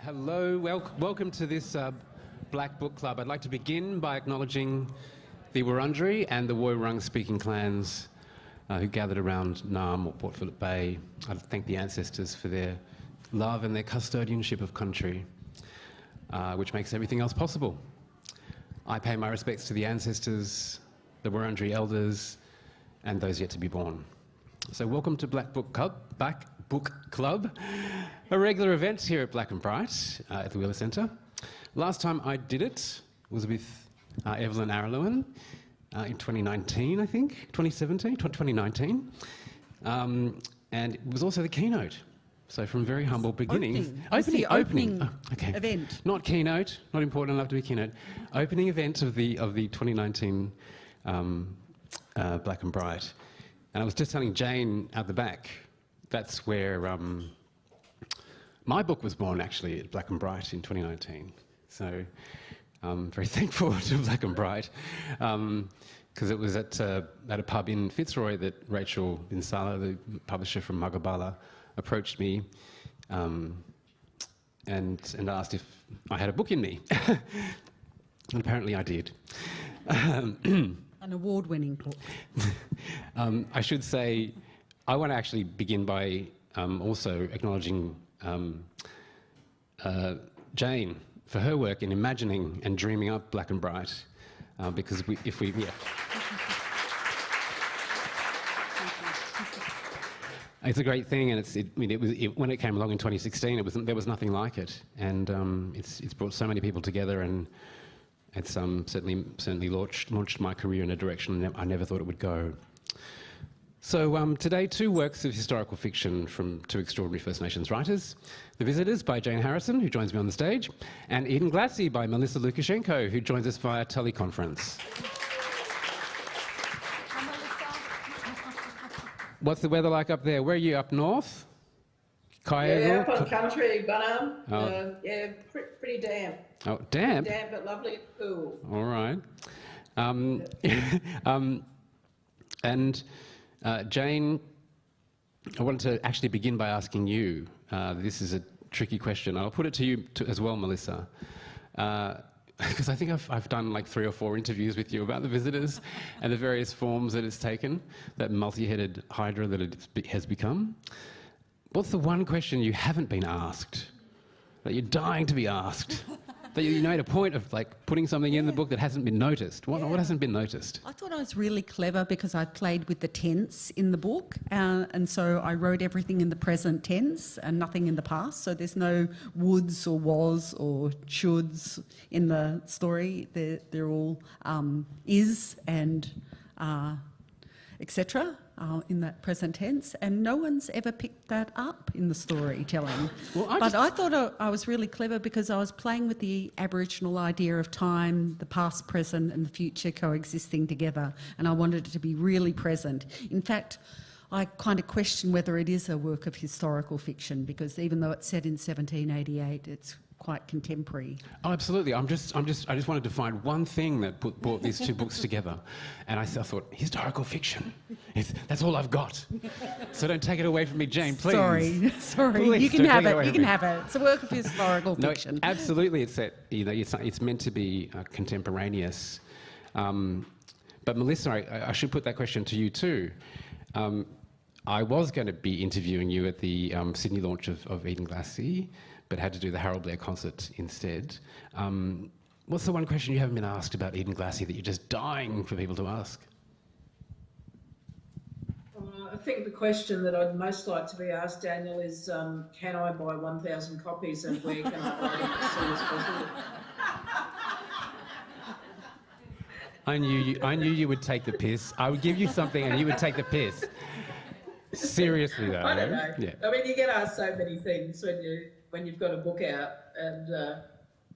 Hello, welcome to this Blak Book Club. I'd like to begin by acknowledging the Wurundjeri and the Woiwurrung speaking clans who gathered around Naarm or Port Phillip Bay. I'd thank the ancestors for their love and their custodianship of country, which makes everything else possible. I pay my respects to the ancestors, the Wurundjeri elders, and those yet to be born. So welcome to Blak Book Club, a regular event here at Black and Bright at the Wheeler Centre. Last time I did it was with Evelyn Araluen in 2019, I think, 2019. And it was also the keynote. So from very humble beginnings. Opening okay. event. Not keynote, not important enough to be keynote. Opening event of the 2019 Black and Bright. And I was just telling Jane at the back, that's where my book was born, actually, at Black and Bright in 2019. So I'm very thankful to Black and Bright, because it was at a pub in Fitzroy that Rachel Binsala, the publisher from Mugabala, approached me and asked if I had a book in me. And apparently I did. An award-winning book. I should say, I want to actually begin by also acknowledging Jane for her work in imagining and dreaming up Black and Bright, because it's a great thing, and when it came along in 2016, there was nothing like it, and it's brought so many people together, and it's certainly launched my career in a direction I never thought it would go. So today, two works of historical fiction from two extraordinary First Nations writers: The Visitors by Jane Harrison, who joins me on the stage, and Eden Glassy by Melissa Lukashenko, who joins us via teleconference. What's the weather like up there? Where are you, up north? Yeah, up on country, Bunham. Yeah, pretty damp. Oh, damp? Damp, but lovely and cool. All right. And Jane, I wanted to actually begin by asking you, this is a tricky question. I'll put it to you as well, Melissa, because I think I've done like 3 or 4 interviews with you about The Visitors and the various forms that it's taken, that multi-headed hydra that it has become. What's the one question you haven't been asked, that you're dying to be asked? That you made a point of like putting something in the book that hasn't been noticed. What hasn't been noticed? I thought I was really clever because I played with the tense in the book, and so I wrote everything in the present tense and nothing in the past. So there's no woulds or was or shoulds in the story. They're all is and etc. In that present tense, and no one's ever picked that up in the storytelling. But I thought I was really clever because I was playing with the Aboriginal idea of time, the past, present and the future coexisting together, and I wanted it to be really present. In fact, I kind of question whether it is a work of historical fiction, because even though it's set in 1788, it's quite contemporary. Oh, absolutely. I just wanted to find one thing that brought these two books together, and I thought historical fiction. That's all I've got. So don't take it away from me, Jane, please. Sorry. Please, you can have it. You can have it. It's a work of historical fiction. No, absolutely. It's meant to be contemporaneous. But Melissa, I should put that question to you too. I was going to be interviewing you at the Sydney launch of Eden Glassy, but had to do the Harold Blair concert instead. What's the one question you haven't been asked about Eden Glassy that you're just dying for people to ask? I think the question that I'd most like to be asked, Daniel, is can I buy 1,000 copies and where can I buy them as soon as possible? I knew you would take the piss. I would give you something and you would take the piss. Seriously though. I don't know. Yeah. I mean, you get asked so many things when you've got a book out, and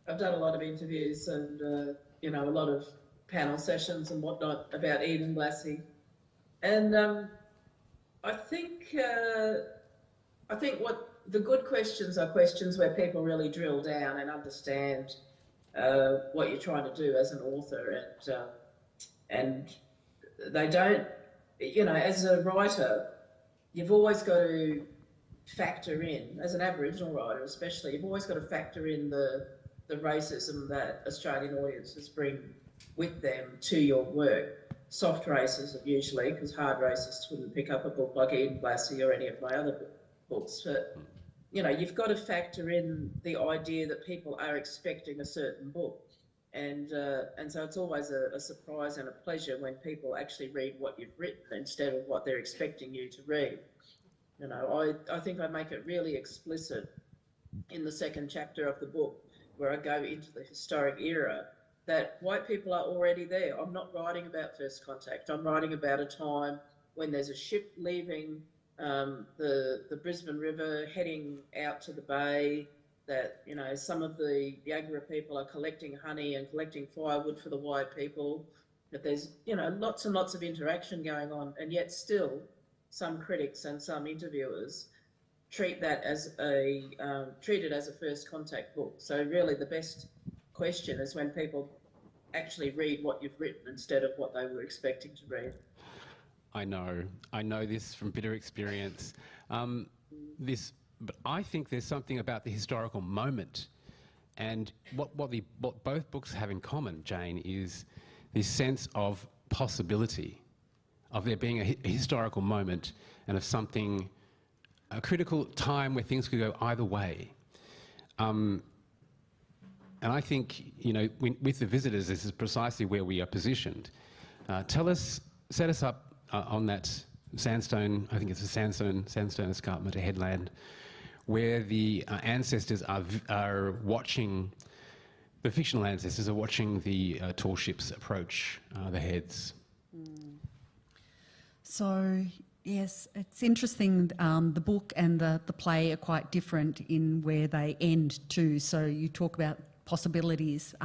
I've done a lot of interviews and a lot of panel sessions and whatnot about Eden Glassy, and I think what the good questions are questions where people really drill down and understand what you're trying to do as an author, and they don't, as a writer, you've always got to factor in, as an Aboriginal writer especially, you've always got to factor in the racism that Australian audiences bring with them to your work. Soft racism usually, because hard racists wouldn't pick up a book like Eden Blassie or any of my other books. But, you know, you've got to factor in the idea that people are expecting a certain book. And so it's always a surprise and a pleasure when people actually read what you've written instead of what they're expecting you to read. You know, I think I make it really explicit in the second chapter of the book, where I go into the historic era, that white people are already there. I'm not writing about first contact. I'm writing about a time when there's a ship leaving the Brisbane River, heading out to the bay, that, you know, some of the Yagara people are collecting honey and collecting firewood for the white people, that there's, you know, lots and lots of interaction going on, and yet still some critics and some interviewers treat that as treat it as a first contact book. So really the best question is when people actually read what you've written instead of what they were expecting to read. I know this from bitter experience. But I think there's something about the historical moment, and what both books have in common, Jane, is this sense of possibility, of there being a historical moment and of something, a critical time where things could go either way. And I think, you know, with the visitors, this is precisely where we are positioned. Set us up on that sandstone, I think it's a sandstone escarpment, a headland, where the ancestors are watching, the fictional ancestors are watching the tall ships approach the heads. So, yes, it's interesting. The book and the play are quite different in where they end too. So you talk about possibilities.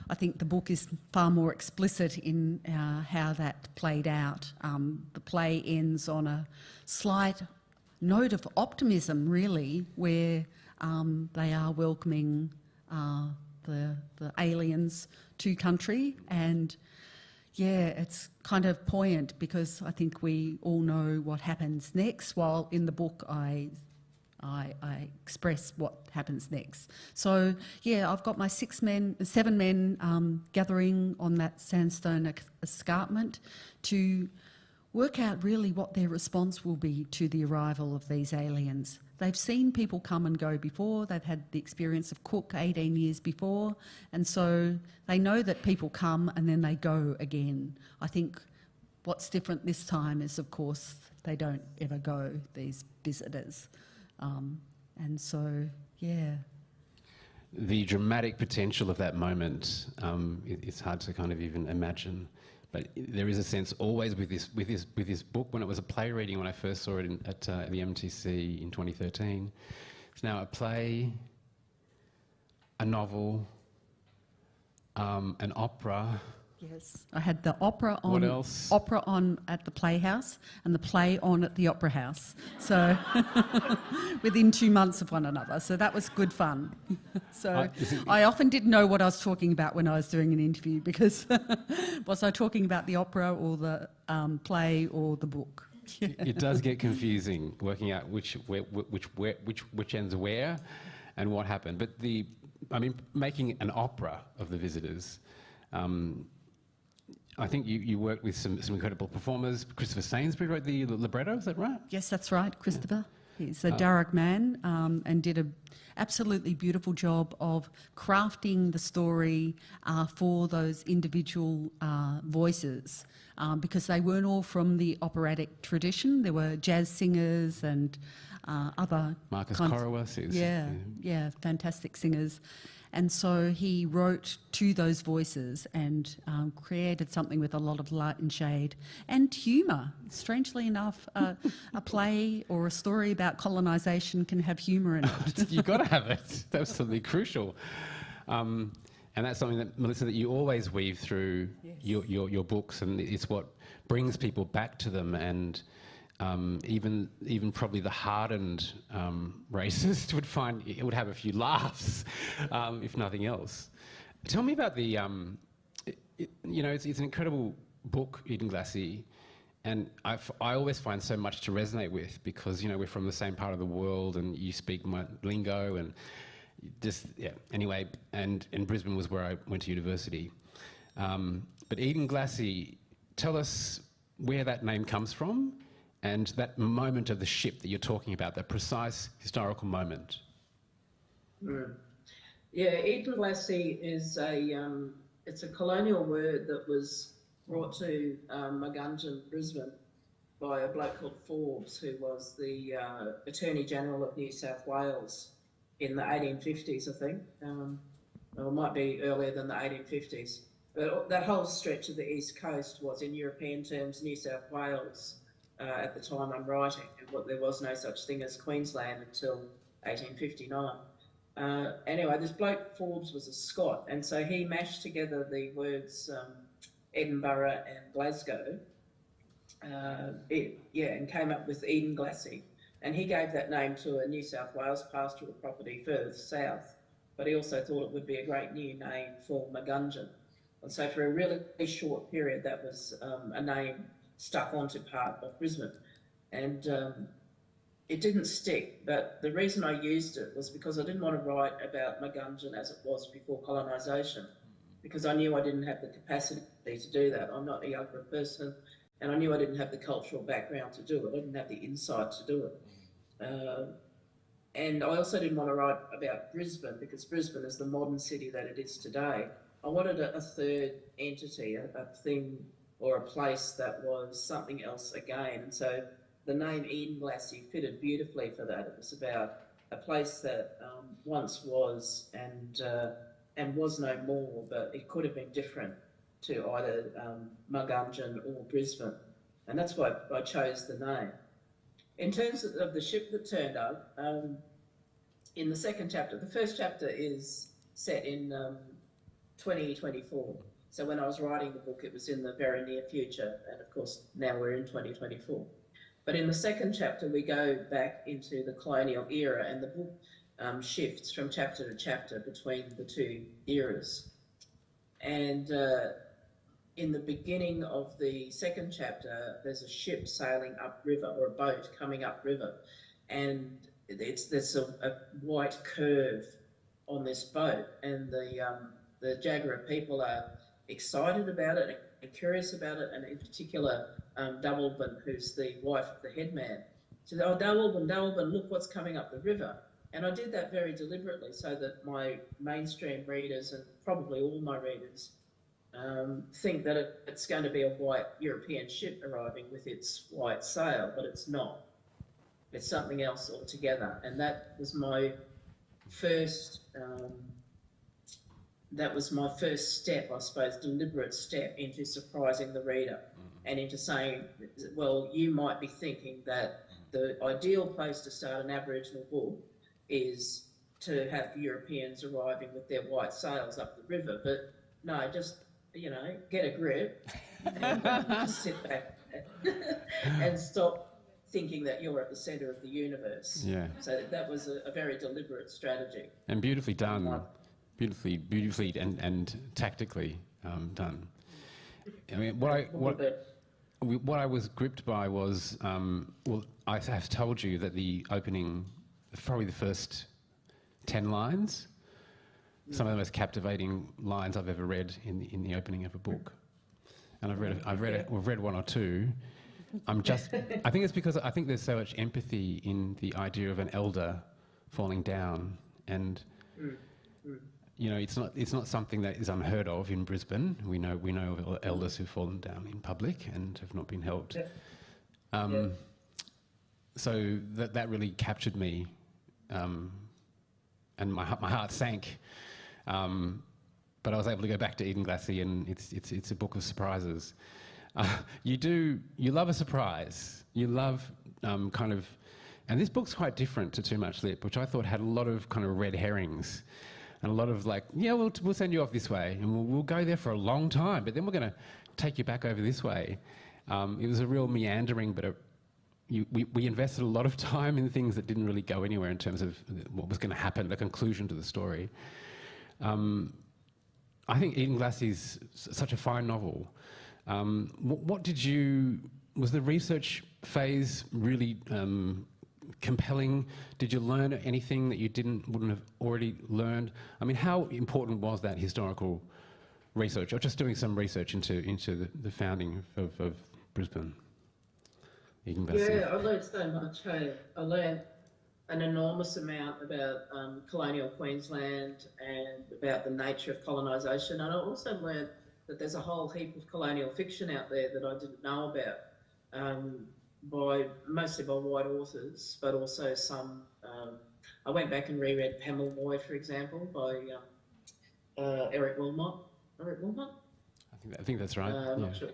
I think the book is far more explicit in how that played out. The play ends on a slight note of optimism, really, where they are welcoming the aliens to country, and yeah, it's kind of poignant because I think we all know what happens next, while in the book I express what happens next. So yeah, I've got my 7 men gathering on that sandstone escarpment to work out really what their response will be to the arrival of these aliens. They've seen people come and go before. They've had the experience of Cook 18 years before, and so they know that people come and then they go again. I think what's different this time is, of course, they don't ever go, these visitors. And so, yeah. The dramatic potential of that moment, it's hard to kind of even imagine. But there is a sense always with this book, when it was a play reading when I first saw it at the MTC in 2013. It's now a play, a novel, an opera. Yes, I had the opera on. What else? Opera on at the Playhouse and the play on at the Opera House. So within 2 months of one another. So that was good fun. So I often didn't know what I was talking about when I was doing an interview, because was I talking about the opera or the play or the book? Yeah. It does get confusing working out which ends where and what happened. But making an opera of the visitors. I think you worked with some incredible performers. Christopher Sainsbury wrote the libretto, is that right? Yes, that's right, Christopher. Yeah. He's a Darug man and did an absolutely beautiful job of crafting the story for those individual voices, because they weren't all from the operatic tradition. There were jazz singers and other... Marcus Corowus is... Yeah, fantastic singers. And so he wrote to those voices and created something with a lot of light and shade and humour. Strangely enough, a play or a story about colonisation can have humour in it. You've got to have it. It's absolutely crucial. And that's something that, Melissa, that you always weave through your books, and it's what brings people back to them. And even probably the hardened racist would have a few laughs, if nothing else. Tell me about the, it's an incredible book, Eden Glassie, And I always find so much to resonate with because, you know, we're from the same part of the world and you speak my lingo and just, yeah, anyway, and Brisbane was where I went to university. But Eden Glassy, tell us where that name comes from and that moment of the ship that you're talking about, that precise historical moment. Yeah, Eden Glassy is it's a colonial word that was brought to Muggungeon, Brisbane, by a bloke called Forbes, who was the Attorney General of New South Wales in the 1850s, I think. Well, it might be earlier than the 1850s. But that whole stretch of the east coast was, in European terms, New South Wales at the time I'm writing. And there was no such thing as Queensland until 1859. Anyway, this bloke Forbes was a Scot, and so he mashed together the words Edinburgh and Glasgow, and came up with Eden Glassy. And he gave that name to a New South Wales pastoral property further south, but he also thought it would be a great new name for Muggungeon. And so for a really short period, that was a name stuck onto part of Brisbane. And it didn't stick, but the reason I used it was because I didn't want to write about Muggungeon as it was before colonisation, because I knew I didn't have the capacity to do that. I'm not a younger person, and I knew I didn't have the cultural background to do it. I didn't have the insight to do it. And I also didn't want to write about Brisbane, because Brisbane is the modern city that it is today. I wanted a third entity, a thing or a place that was something else again. And so the name Eden Glassy fitted beautifully for that. It was about a place that once was and was no more, but it could have been different to either Muggungeon or Brisbane. And that's why I chose the name. In terms of the ship that turned up, in the second chapter, the first chapter is set in 2024. So when I was writing the book, it was in the very near future. And of course, now we're in 2024. But in the second chapter, we go back into the colonial era, and the book shifts from chapter to chapter between the two eras. And in the beginning of the second chapter, there's a ship sailing upriver, or a boat coming upriver, and there's a white curve on this boat, and the Jagera people are excited about it and curious about it, and in particular, Doublebin, who's the wife of the headman, said, "Oh, Doublebin, look what's coming up the river." And I did that very deliberately so that my mainstream readers, and probably all my readers, think that it's going to be a white European ship arriving with its white sail, but it's not. It's something else altogether. And that was my first step, I suppose, deliberate step into surprising the reader and into saying, well, you might be thinking that the ideal place to start an Aboriginal book is to have Europeans arriving with their white sails up the river, but no, just, get a grip and just sit back and stop thinking that you're at the centre of the universe. Yeah. So that was a very deliberate strategy. And beautifully done. Beautifully and tactically done. I mean, what I was gripped by was, I have told you that the opening, probably the first 10 lines, some of the most captivating lines I've ever read in the opening of a book. And we've read one or two. I think it's because I think there's so much empathy in the idea of an elder falling down, and it's not something that is unheard of in Brisbane. We know of elders who've fallen down in public and have not been helped. So that really captured me, and my heart sank. But I was able to go back to Eden Glassy, and it's a book of surprises. You love a surprise. You love and this book's quite different to Too Much Lip, which I thought had a lot of kind of red herrings. And a lot of we'll send you off this way, and we'll go there for a long time, but then we're going to take you back over this way. It was a real meandering, but we invested a lot of time in things that didn't really go anywhere in terms of what was going to happen, the conclusion to the story. I think Eden Glassy's such a fine novel. What did you was the research phase really compelling? Did you learn anything that you wouldn't have already learned? I mean, how important was that historical research, or just doing some research into the founding of Brisbane? Yeah, I learned so much. Hey, I learned an enormous amount about colonial Queensland and about the nature of colonisation, and I also learned that there's a whole heap of colonial fiction out there that I didn't know about, mostly by white authors, but also some. I went back and reread Pamela Moy, for example, by Eric Wilmot. Eric Wilmot? I think that's right. I'm not sure.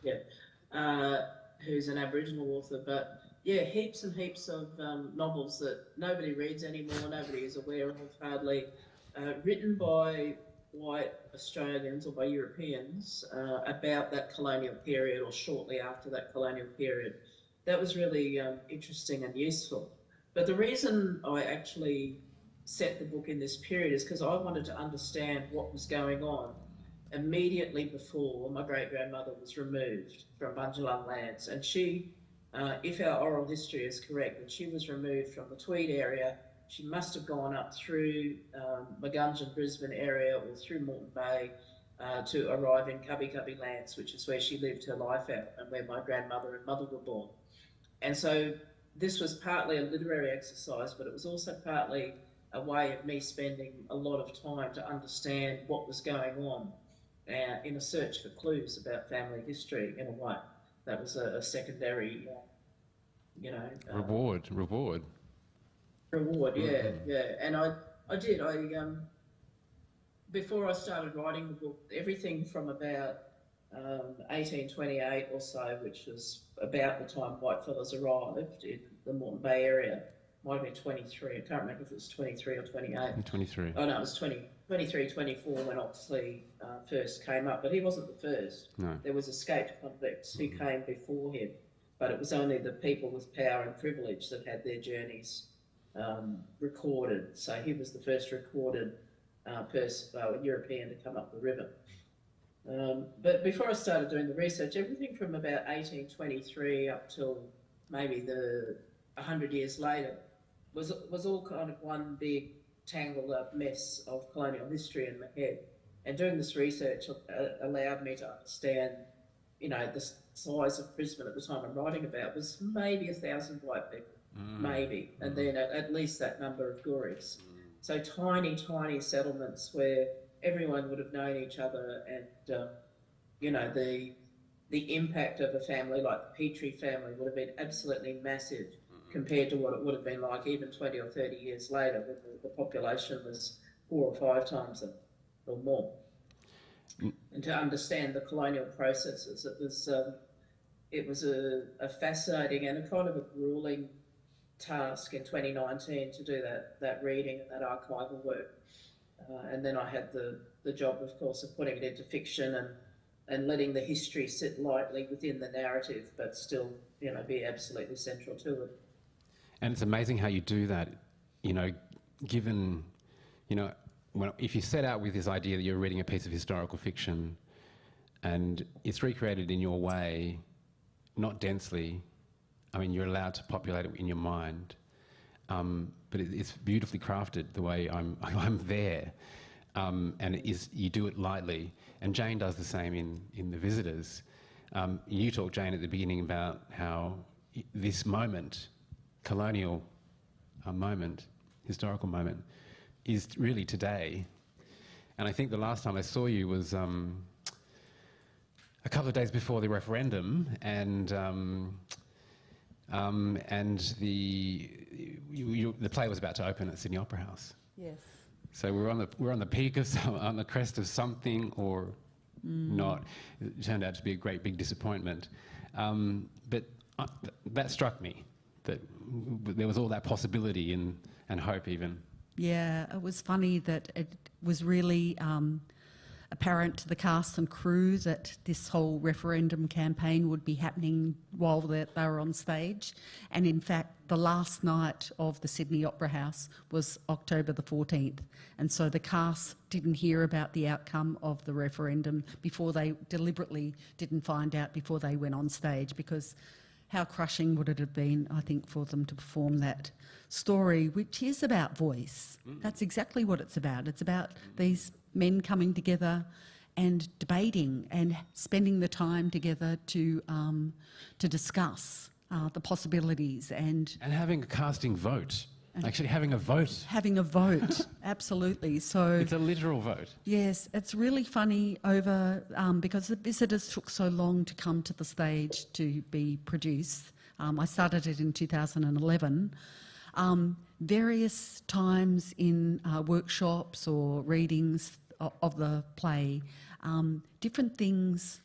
Yeah, who's an Aboriginal author, but yeah, heaps and heaps of novels that nobody reads anymore, nobody is aware of hardly, written by white Australians or by Europeans about that colonial period or shortly after that colonial period. That was really interesting and useful. But the reason I actually set the book in this period is because I wanted to understand what was going on immediately before my great-grandmother was removed from Bundjalung lands. And she, if our oral history is correct, when she was removed from the Tweed area, she must have gone up through Magunjan, Brisbane area or through Moreton Bay to arrive in Cubby Cubby lands, which is where she lived her life out and where my grandmother and mother were born. And so this was partly a literary exercise, but it was also partly a way of me spending a lot of time to understand what was going on in a search for clues about family history in a way. That was a secondary, reward. Reward, yeah. And I did. Before I started writing the book, everything from about 1828 or so, which was about the time whitefellas arrived in the Moreton Bay area, might have been 23. I can't remember if it was 23 or 28. 23. Oh no, it was 23, 24 when Oxley first came up, but he wasn't the first. No. There was escaped convicts who came before him, but it was only the people with power and privilege that had their journeys recorded. So he was the first recorded European to come up the river. But before I started doing the research, everything from about 1823 up till maybe 100 years later was all kind of one big tangled up mess of colonial history in my head. And doing this research allowed me to understand, the size of Brisbane at the time I'm writing about was maybe 1,000 white people, maybe, and then at least that number of Guris. So tiny, tiny settlements where everyone would have known each other, and the impact of a family like the Petrie family would have been absolutely massive compared to what it would have been like even 20 or 30 years later, when the population was 4 or 5 times that or more. And to understand the colonial processes, it was a fascinating and a kind of a grueling task in 2019 to do that reading and that archival work. And then I had the job, of course, of putting it into fiction and letting the history sit lightly within the narrative, but still, be absolutely central to it. And it's amazing how you do that, given, if you set out with this idea that you're reading a piece of historical fiction and it's recreated in your way, not densely, you're allowed to populate it in your mind, but it's beautifully crafted the way I'm there, and you do it lightly. And Jane does the same in The Visitors. You talked, Jane, at the beginning about how this moment, colonial moment, historical moment, is really today. And I think the last time I saw you was a couple of days before the referendum, and the play was about to open at Sydney Opera House. Yes. So we're on the peak of on the crest of something, or not. It turned out to be a great big disappointment. But that struck me, that there was all that possibility and hope even. Yeah, it was funny that it was really apparent to the cast and crew that this whole referendum campaign would be happening while they were on stage. And in fact, the last night of the Sydney Opera House was October the 14th. And so the cast didn't hear about the outcome of the referendum before they deliberately didn't find out before they went on stage, because how crushing would it have been, I think, for them to perform that story, which is about voice. That's exactly what it's about. It's about these men coming together and debating and spending the time together to discuss the possibilities and having a casting vote. Actually having a vote. Having a vote, absolutely. So it's a literal vote. Yes, it's really funny over because the visitors took so long to come to the stage to be produced. I started it in 2011. Various times in workshops or readings of the play, different things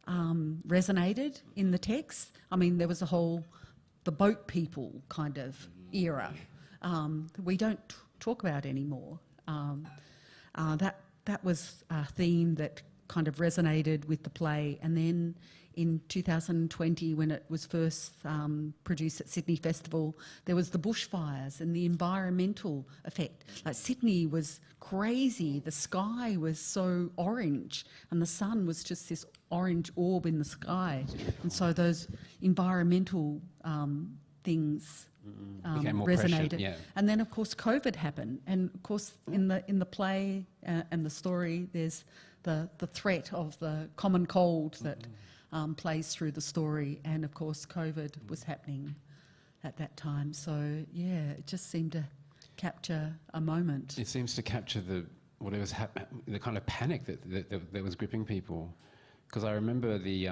resonated in the text. I mean, there was the boat people kind of era that we don't talk about anymore. That was a theme that kind of resonated with the play. And then in 2020, when it was first produced at Sydney Festival, there was the bushfires and the environmental effect. Like, Sydney was crazy. The sky was so orange and the sun was just this orange orb in the sky. And so those environmental things became more resonated. prescient, yeah. And then, of course, COVID happened. And, of course, in the play and the story, there's the threat of the common cold that plays through the story. And, of course, COVID was happening at that time. So, yeah, it just seemed to capture a moment. It seems to capture the kind of panic that was gripping people. Because I remember the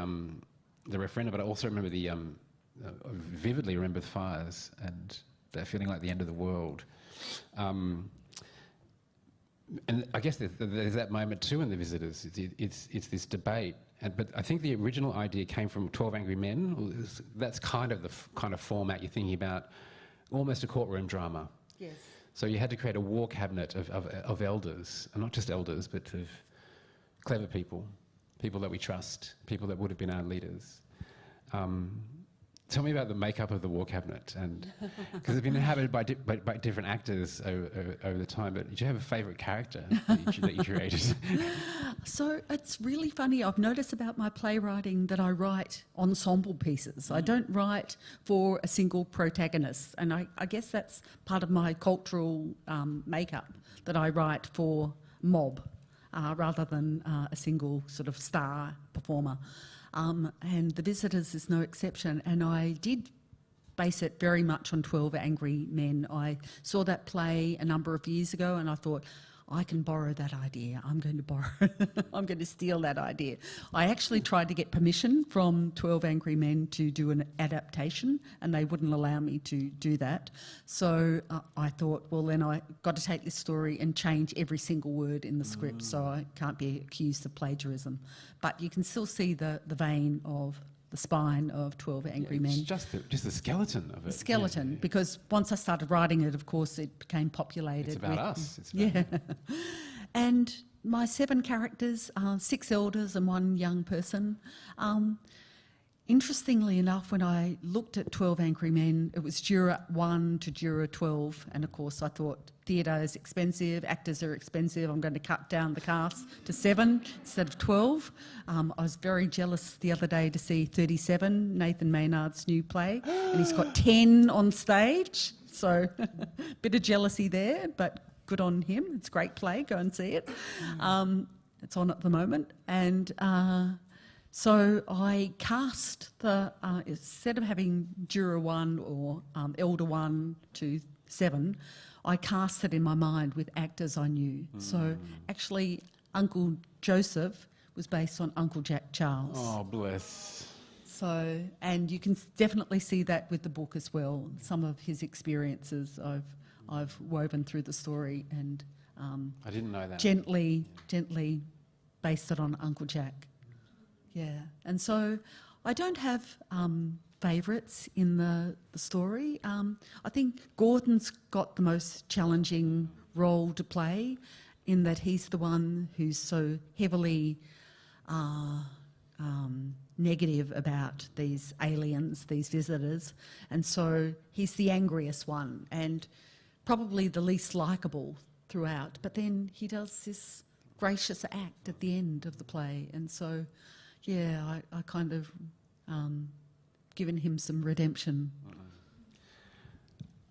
referendum, but I also remember I vividly remember the fires and that feeling like the end of the world. And I guess there's that moment too in The Visitors. It's this debate. But I think the original idea came from 12 Angry Men. That's kind of the kind of format you're thinking about, almost a courtroom drama. Yes. So you had to create a war cabinet of elders, and not just elders, but of clever people that we trust, people that would have been our leaders. Tell me about the makeup of the war cabinet, and because it's been inhabited by different actors over the time. But did you have a favourite character that you created? So it's really funny. I've noticed about my playwriting that I write ensemble pieces. I don't write for a single protagonist, and I guess that's part of my cultural makeup, that I write for mob rather than a single sort of star performer. And The Visitors is no exception. And I did base it very much on 12 Angry Men. I saw that play a number of years ago and I thought, I can borrow that idea. I'm going to steal that idea. I actually tried to get permission from 12 Angry Men to do an adaptation, and they wouldn't allow me to do that. So I thought, well, then I got to take this story and change every single word in the script, so I can't be accused of plagiarism. But you can still see the vein of the spine of 12 Angry Men. Just the skeleton of it. The skeleton, because once I started writing it, of course, it became populated. It's about us. It's about And my 7 characters, 6 elders and 1 young person. Interestingly enough, when I looked at 12 Angry Men, it was Juror 1 to Juror 12, and of course I thought theatre is expensive, actors are expensive, I'm going to cut down the cast to 7 instead of 12. I was very jealous the other day to see 37, Nathan Maynard's new play, and he's got 10 on stage, so bit of jealousy there, but good on him. It's a great play, go and see it. It's on at the moment, and so I cast instead of having Juror 1 or Elder 1 to 7, I cast it in my mind with actors I knew. So actually Uncle Joseph was based on Uncle Jack Charles. Oh, bless. So, and you can definitely see that with the book as well. Some of his experiences I've woven through the story and I didn't know that. Gently based it on Uncle Jack. Yeah, and so I don't have favourites in the story. I think Gordon's got the most challenging role to play, in that he's the one who's so heavily negative about these aliens, these visitors, and so he's the angriest one and probably the least likeable throughout. But then he does this gracious act at the end of the play, and so, yeah, I kind of given him some redemption.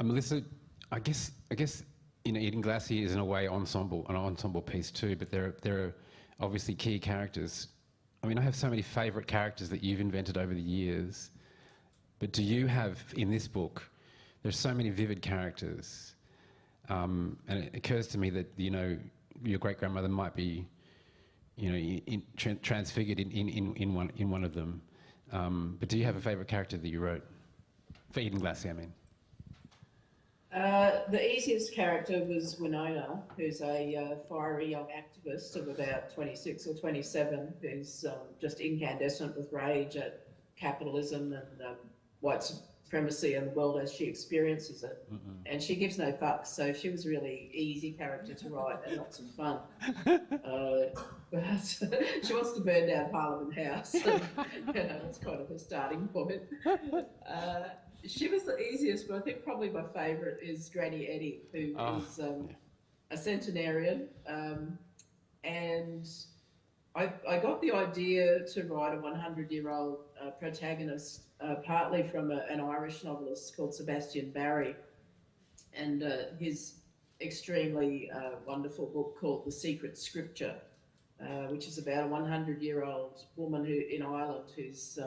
Melissa, I guess Eden Glassy is in a way an ensemble piece too, but there are obviously key characters. I mean, I have so many favourite characters that you've invented over the years, but do you have, in this book, there's so many vivid characters, and it occurs to me that, your great-grandmother might be, transfigured in one of them. But do you have a favourite character that you wrote? For Eden Glassy, I mean. The easiest character was Winona, who's a fiery young activist of about 26 or 27, who's just incandescent with rage at capitalism and white supremacy and the world as she experiences it. And she gives no fucks, so she was a really easy character to write and lots of fun. But she wants to burn down Parliament House, and, it's kind of her starting point. She was the easiest, but I think probably my favourite is Granny Eddie, who is a centenarian. And I got the idea to write a 100-year-old protagonist partly from an Irish novelist called Sebastian Barry, and his extremely wonderful book called The Secret Scripture, which is about a 100-year-old woman in Ireland who's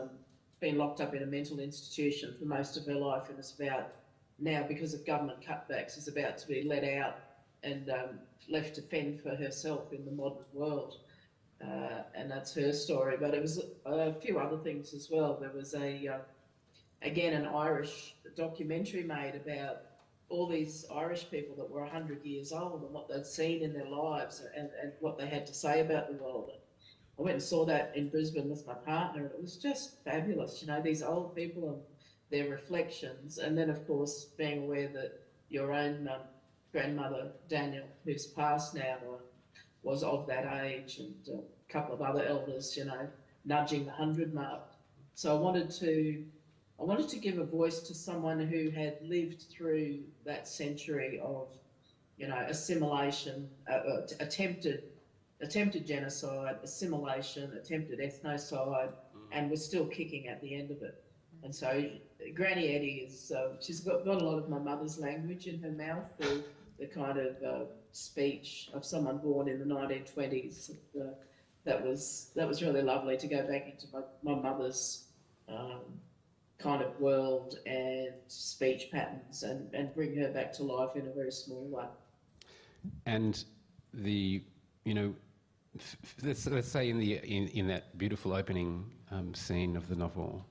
been locked up in a mental institution for most of her life, and is about now, because of government cutbacks, is about to be let out and left to fend for herself in the modern world. And that's her story. But it was a few other things as well. There was again, an Irish documentary made about all these Irish people that were 100 years old and what they'd seen in their lives and what they had to say about the world. I went and saw that in Brisbane with my partner, and it was just fabulous, these old people and their reflections. And then, of course, being aware that your own grandmother, Daniel, who's passed now, was of that age, and a couple of other elders, nudging the 100 mark. So I wanted to give a voice to someone who had lived through that century of, assimilation, attempted genocide, assimilation, attempted ethnocide, and was still kicking at the end of it. And so Granny Eddie is, she's got a lot of my mother's language in her mouth, the kind of speech of someone born in the 1920s. That was really lovely to go back into my mother's kind of world and speech patterns and bring her back to life in a very small way. And let's say in that beautiful opening scene of the novel,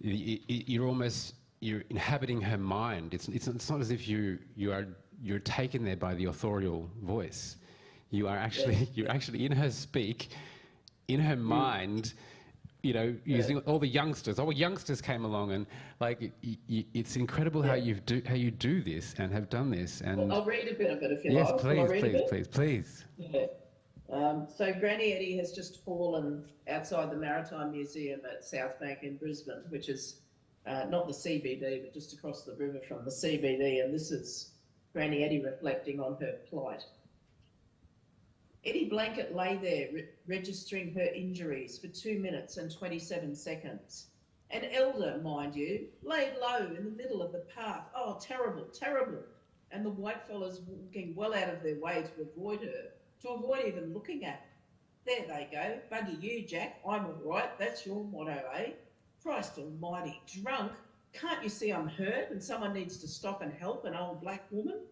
you're inhabiting her mind. It's not as if you're taken there by the authorial voice. You're actually in her speak, in her mind. Using all the youngsters. All the youngsters came along, and it's incredible how you do this and have done this. And well, I'll read a bit of it if you like. Yes, please. Yeah. So Granny Eddie has just fallen outside the Maritime Museum at South Bank in Brisbane, which is not the CBD, but just across the river from the CBD. And this is Granny Eddie reflecting on her plight. Eddie Blanket lay there, registering her injuries for 2 minutes and 27 seconds. An elder, mind you, laid low in the middle of the path. Oh, terrible, terrible. And the whitefellas walking well out of their way to avoid her, to avoid even looking at her. There they go. Buggy you, Jack. I'm all right. That's your motto, eh? Christ almighty. Drunk? Can't you see I'm hurt and someone needs to stop and help an old black woman?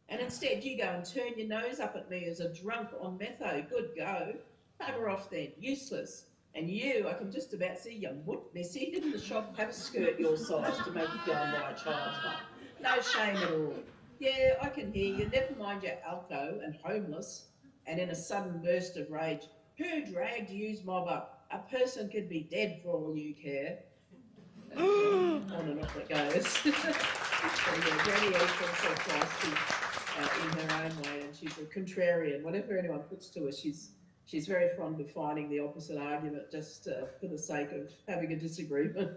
And instead you go and turn your nose up at me as a drunk on metho. Good go. Bugger off then. Useless. And you, I can just about see your mutt messy. Didn't the shop have a skirt your size to make you go and buy a child's one? No shame at all. Yeah, I can hear you. Never mind your alco and homeless. And in a sudden burst of rage, who dragged you's mob up? A person could be dead for all you care. On and off it goes. So yeah, Granny Eddie's also feisty. in her own way, and she's a contrarian. Whatever anyone puts to her, she's very fond of finding the opposite argument just for the sake of having a disagreement.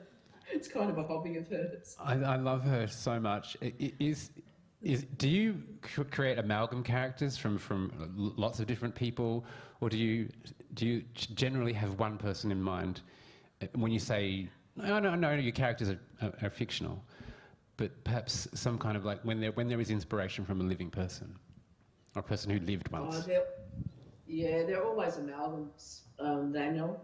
It's kind of a hobby of hers. I love her so much. Do you create amalgam characters from lots of different people, or do you generally have one person in mind when you say, no, your characters are fictional, but perhaps some kind of like when there is inspiration from a living person, or a person who lived once? They're always amalgams, Daniel.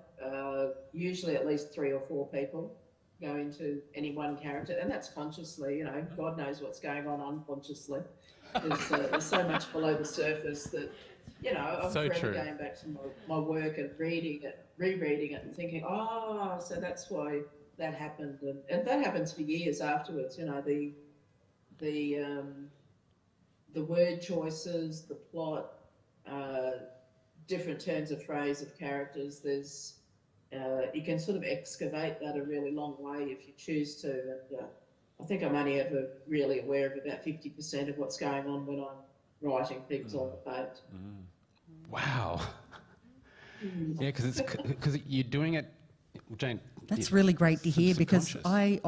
Usually at least 3 or 4 people go into any one character, and that's consciously. You know, God knows what's going on unconsciously. There's so much below the surface that, you know, I'm forever going back to my work and reading it, rereading it, and thinking, oh, so that's why that happened, and that happens for years afterwards. You know, the word choices, the plot, different turns of phrase of characters. There's you can sort of excavate that a really long way if you choose to. And I think I'm only ever really aware of about 50% of what's going on when I'm writing things on the page. Wow. Yeah, because you're doing it, Jane. That's really great to hear, because I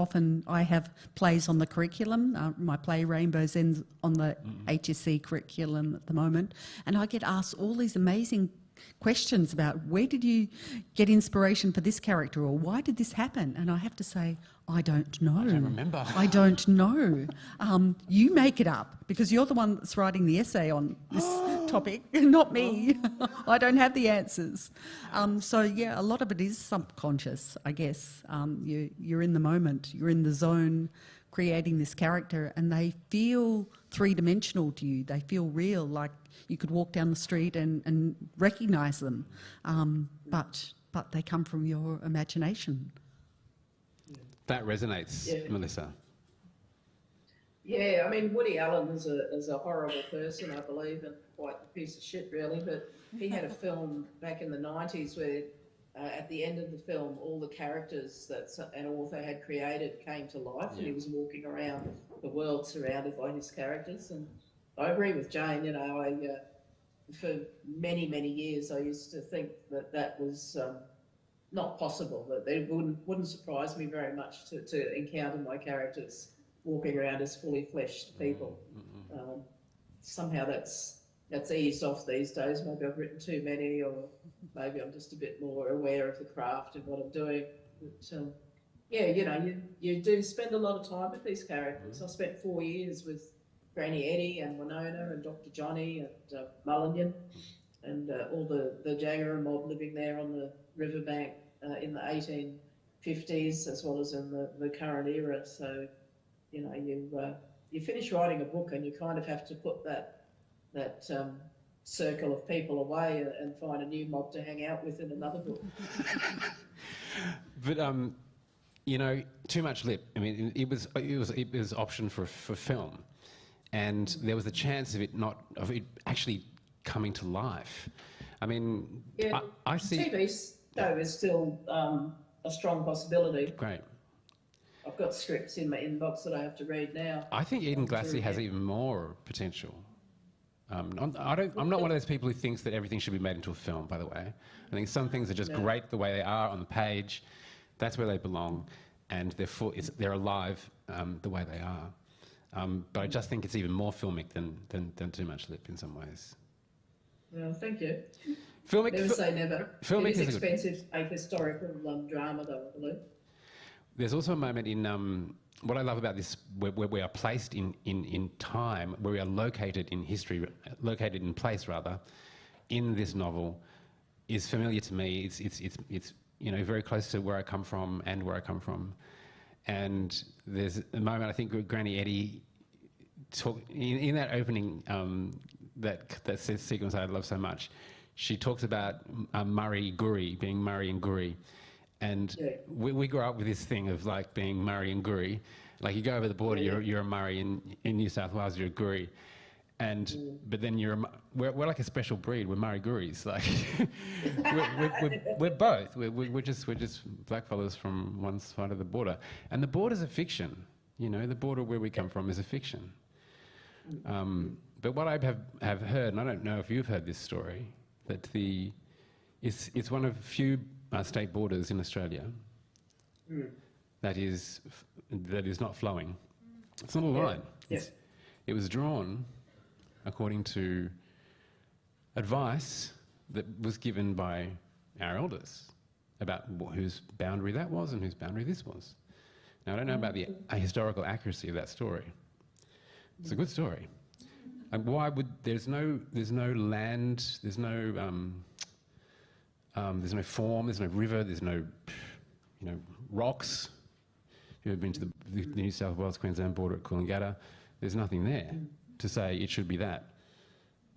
have plays on the curriculum. My play Rainbow's End on the HSC curriculum at the moment, and I get asked all these amazing questions about where did you get inspiration for this character, or why did this happen? And I have to say, I don't know. I don't remember. I don't know. You make it up, because you're the one that's writing the essay on this topic, not me. I don't have the answers. So yeah, a lot of it is subconscious, I guess. You're in the moment, you're in the zone, creating this character, and they feel three-dimensional to you. They feel real, like you could walk down the street and recognise them, but they come from your imagination. That resonates, Melissa. Yeah, I mean, Woody Allen is a horrible person, I believe, and quite a piece of shit, really. But he had a film back in the 90s where, at the end of the film, all the characters that an author had created came to life, and he was walking around the world surrounded by his characters. And I agree with Jane. You know, for many, many years, I used to think that was not possible. That it wouldn't surprise me very much to encounter my characters walking around as fully fleshed people. Somehow that's eased off these days. Maybe I've written too many, or maybe I'm just a bit more aware of the craft and what I'm doing. But yeah, you know, you do spend a lot of time with these characters. I spent 4 years with Granny Eddie and Winona and Dr. Johnny and Mulligan and all the Jagger mob living there on the riverbank in the 1850s as well as in the current era. So, you know, you finish writing a book and you kind of have to put that circle of people away and find a new mob to hang out with in another book. But you know, Too Much Lip. I mean, it was optioned for film, and there was a chance of it actually coming to life. I mean, yeah, I see. TV show is still a strong possibility. Great. I've got scripts in my inbox that I have to read now. I think Eden Glassy has even more potential. I'm not one of those people who thinks that everything should be made into a film, by the way. I think some things are just great the way they are on the page. That's where they belong, and they're alive the way they are. But I just think it's even more filmic than Too Much Lip in some ways. Well, thank you. Filmic, never say never. Filmic it is expensive to make historical drama, though, I believe. There's also a moment in what I love about this, where we are placed in time, where we are located in history, located in place rather, in this novel, is familiar to me. It's you know, very close to where I come from and where I come from. And there's a moment, I think Granny Eddie in that opening that sequence I love so much. She talks about Murray Guri, being Murray and Guri. And we grew up with this thing of like being Murray and Guri. Like you go over the border, you're a Murray, in New South Wales you're a Guri. But then we're like a special breed. We're Murray Guris. Like we're both. We're just blackfellas from one side of the border. And the border's a fiction. You know, the border where we come from is a fiction. But what I have heard, and I don't know if you've heard this story, that it's one of few state borders in Australia that is not flowing. It's not a line. Yeah. It was drawn according to advice that was given by our elders about whose boundary that was and whose boundary this was. Now, I don't know about the historical accuracy of that story. It's a good story. And why would there's no land, there's no form, there's no river, there's no rocks. If you've ever been to the New South Wales Queensland border at Coolangatta, there's nothing there to say it should be that,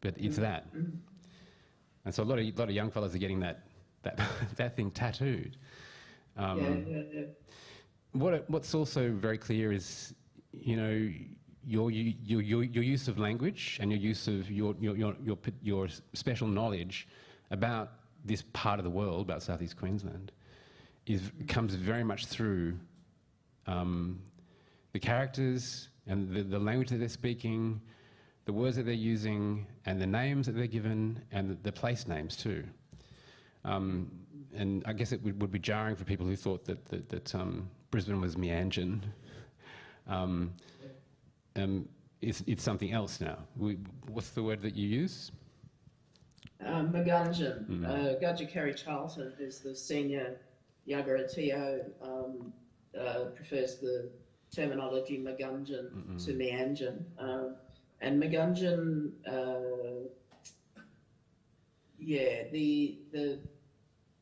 but it's that. And so a lot of young fellas are getting that thing tattooed. What's also very clear is, your use of language and your use of your special knowledge about this part of the world, about Southeast Queensland, comes very much through the characters and the language that they're speaking, the words that they're using, and the names that they're given, and the place names too. And I guess it would be jarring for people who thought that Brisbane was Meanjin. It's something else now. What's the word that you use? Magunjan. Gudja Kerry Charlton, who's the senior Yagara TO, prefers the terminology Magunjan to Meanjin. And Magunjan,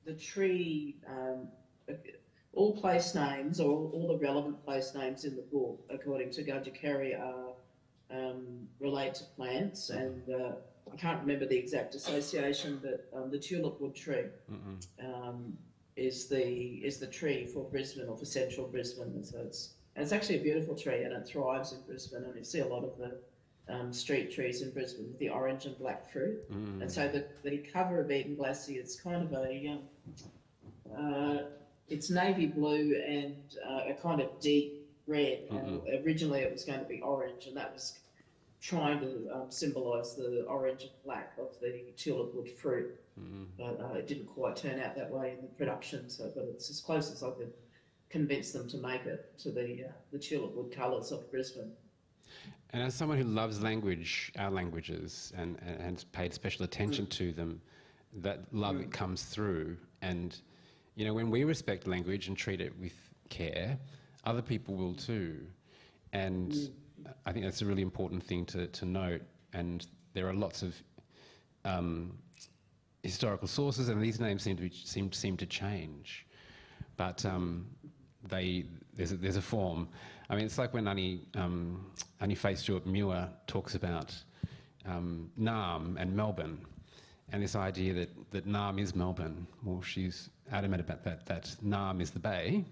the tree, all place names, or all the relevant place names in the book, according to Gudja Kerry, relate to plants, and I can't remember the exact association, but the tulip wood tree is the tree for Brisbane, or for central Brisbane. And so it's actually a beautiful tree, and it thrives in Brisbane, and you see a lot of the street trees in Brisbane with the orange and black fruit. And so the cover of Eden Glacier, it's kind of it's navy blue and a kind of deep red. Originally it was going to be orange, and that was trying to symbolise the orange and black of the tulip wood fruit. But it didn't quite turn out that way in the production, but it's as close as I could convince them to make it to the tulip wood colours of Brisbane. And as someone who loves language, our languages, and has paid special attention to them, that love it comes through. And when we respect language and treat it with care, other people will too. And I think that's a really important thing to note. And there are lots of historical sources, and these names seem to change. But there's a form. I mean, it's like when Annie Faye Stewart-Muir talks about Naarm and Melbourne, and this idea that Naarm is Melbourne. Well, she's adamant about that Naarm is the bay,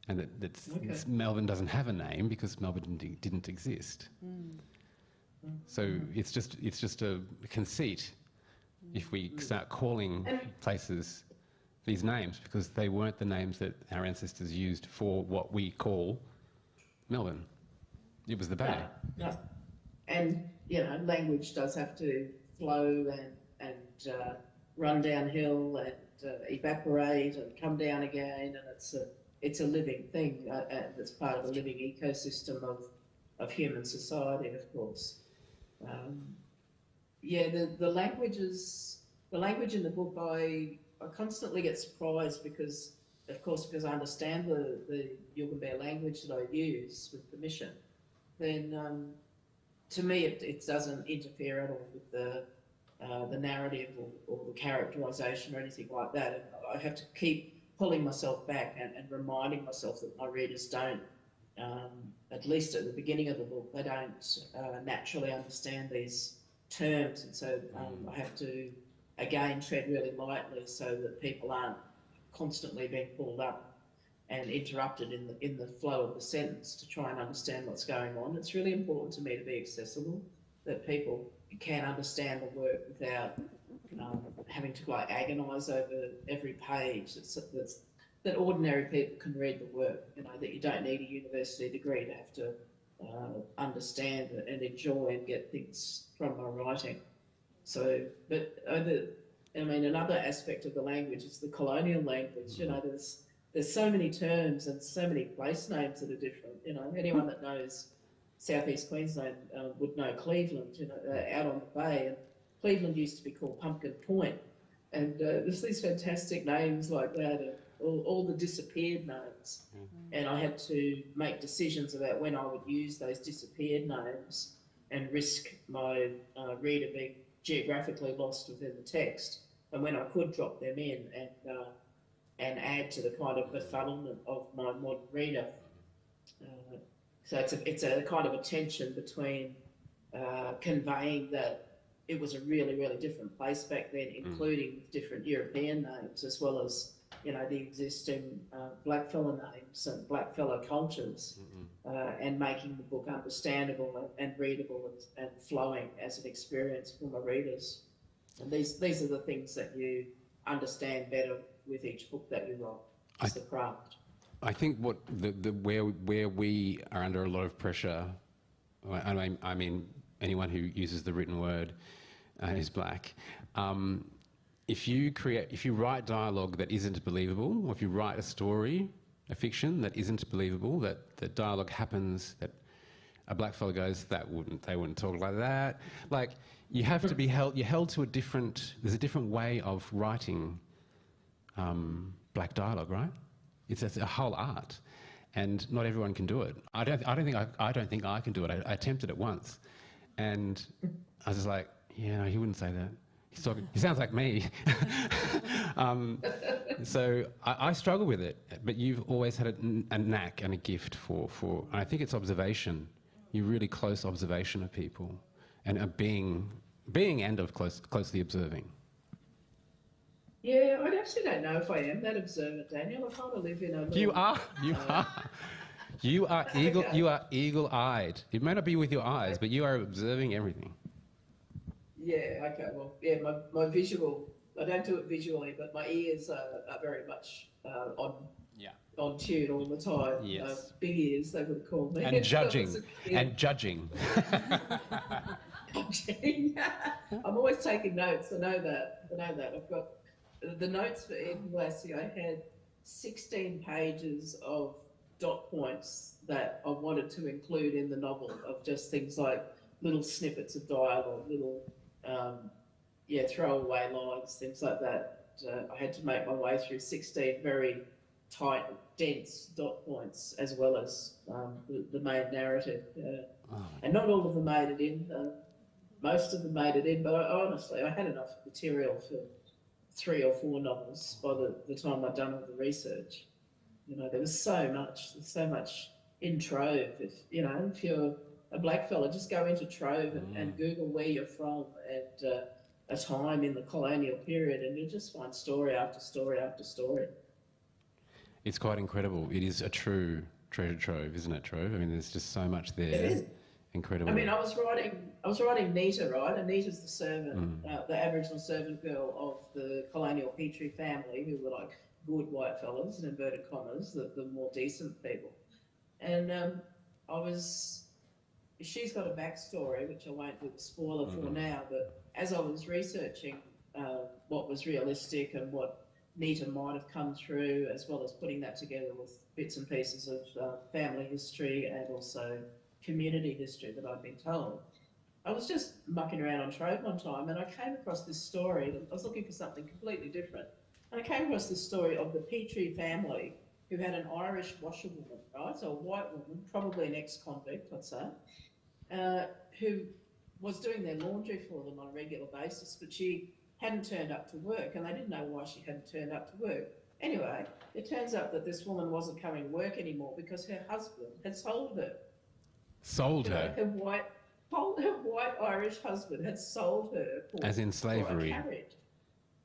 and that Melbourne doesn't have a name because Melbourne didn't exist. So it's just a conceit if we start calling places these names, because they weren't the names that our ancestors used for what we call Melbourne. It was the bay. No. And language does have to flow and run downhill and evaporate and come down again, and it's a living thing. It's part of a living ecosystem of human society, of course. The language in the book, I constantly get surprised because I understand the Yugambeh language that I use with permission. Then, to me, it doesn't interfere at all with the narrative or the characterisation or anything like that. And I have to keep pulling myself back and reminding myself that my readers don't, at least at the beginning of the book, they don't naturally understand these terms, and so I have to again tread really lightly so that people aren't constantly being pulled up and interrupted in the flow of the sentence to try and understand what's going on. It's really important to me to be accessible, that people can understand the work without having to agonise over every page. That ordinary people can read the work. That you don't need a university degree to have to understand and enjoy and get things from my writing. So, but another aspect of the language is the colonial language. You know, there's so many terms and so many place names that are different. You know, anyone that knows southeast Queensland would know Cleveland. You know, out on the bay, and Cleveland used to be called Pumpkin Point, and there's these fantastic names like that, and all the disappeared names. And I had to make decisions about when I would use those disappeared names and risk my reader being geographically lost within the text, and when I could drop them in and add to the kind of befuddlement of my modern reader. So it's a kind of a tension between conveying that it was a really, really different place back then, including different European names, as well as, you know, the existing blackfella names and blackfella cultures, and making the book understandable and readable and flowing as an experience for my readers. And these are the things that you understand better with each book that you write. It's the craft. I think what where we are under a lot of pressure, I mean anyone who uses the written word is black. If you write dialogue that isn't believable, or if you write a story, a fiction that isn't believable, that dialogue happens, that a black fellow goes, they wouldn't talk like that. Like, you have to be held, you're held to there's a different way of writing black dialogue, right? It's a whole art, and not everyone can do it. I don't think I can do it. I attempted it once, and I was just like, yeah, no, he wouldn't say that. He sounds like me. So I struggle with it, but you've always had a knack and a gift for and I think it's observation. You're really close observation of people, and being and of closely observing. Yeah, I actually don't know if I am that observant, Daniel. I kind of live in a little... You are. You are eagle. Okay. You are eagle-eyed. It may not be with your eyes, but you are observing everything. Yeah. Okay. Well, yeah. My visual. I don't do it visually, but my ears are very much on tune all the time. Yes. Big ears, they would call me. And judging. And judging. I'm always taking notes. I know that. I've got the notes for Eden Blassie. I had 16 pages of dot points that I wanted to include in the novel, of just things like little snippets of dialogue, little throwaway lines, things like that. I had to make my way through 16 very tight, dense dot points, as well as the main narrative. And not all of them made it in. Most of them made it in, but honestly, I had enough material for 3 or 4 novels by the time I'd done all the research. You know, there was so much in Trove. If you're a black fella, just go into Trove and Google where you're from and a time in the colonial period, and you'll just find story after story after story. It's quite incredible. It is a true treasure trove, isn't it, Trove? I mean, there's just so much there. It is. Incredible. I mean, I was writing Nita, right? And Nita's the servant, the Aboriginal servant girl of the colonial Petrie family, who were like good white fellas, in inverted commas, the more decent people. And she's got a backstory, which I won't do the spoiler for now, but as I was researching what was realistic and what Nita might have come through, as well as putting that together with bits and pieces of family history and also community history that I'd been told, I was just mucking around on Trove one time, and I came across this story. I was looking for something completely different, and I came across this story of the Petrie family, who had an Irish washerwoman, right? So a white woman, probably an ex-convict, I'd say, who was doing their laundry for them on a regular basis, but she hadn't turned up to work, and they didn't know why she hadn't turned up to work. Anyway, it turns out that this woman wasn't coming to work anymore because her husband had sold her. Sold her? Her white Irish husband had sold her for, as in slavery. For a carriage.